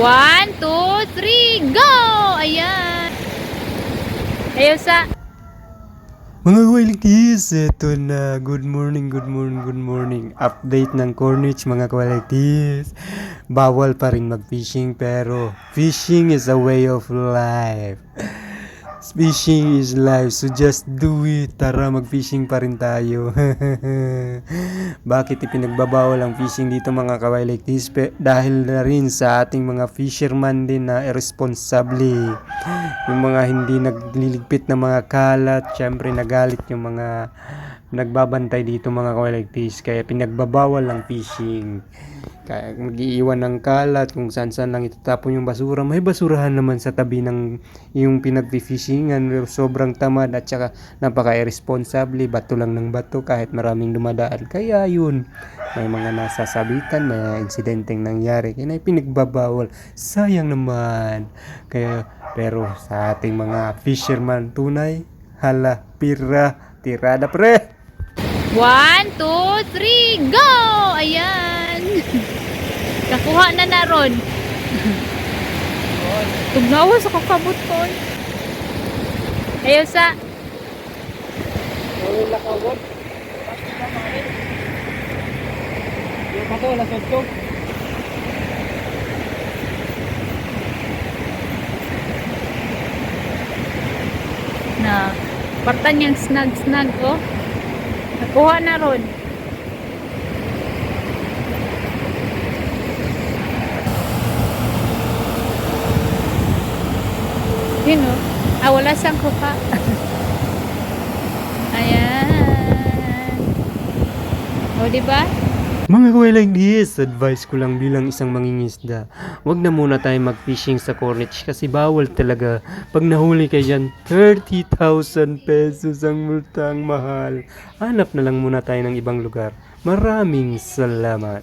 One, two, three, go! Ayan. Ayaw sa... Mga kawalitis, eto na. Good morning, good morning, good morning. Update ng Corniche mga kawalitis. Bawal pa rin mag-fishing pero fishing is a way of life. Fishing is life, so just do it. Tara, mag-fishing pa rin tayo. Bakit ipinagbabawal ang fishing dito mga kawalitis? Dahil na rin sa ating mga fisherman din na irresponsable. Yung mga hindi nagliligpit ng mga kalat, syempre nagalit yung mga nagbabantay dito mga kawalitis. Kaya pinagbabawal ang fishing. Kaya mag-iiwan ng kalat kung saan-saan lang itatapon yung basura. May basurahan naman sa tabi ng yung pinag-fishingan. Sobrang tamad at saka napaka-irresponsable. Bato lang ng bato kahit maraming dumadaan. Kaya yun, may mga nasasabitan, may insidenteng nangyari. Kaya pinagbabawal. Sayang naman. Kaya, pero sa ating mga fisherman tunay, hala, pira, tirada pre! One, two, three, go! Ayan. Nakuha na na ron. Tugnawa sa kakabot ko. Ayaw sa... Wala ka wag. Yung bato, lasot ko. Na, partan niyang snag-snag, oh. Nakuha na ron. Yun, oh. Wala siyang kuha. Ayan. O, diba? Mga kawalitis, advice ko lang bilang isang mangingisda. Huwag na muna tayo mag-fishing sa Corniche kasi bawal talaga. Pag nahuli kayo dyan, 30,000 pesos ang multang mahal. Hanap na lang muna tayo ng ibang lugar. Maraming salamat.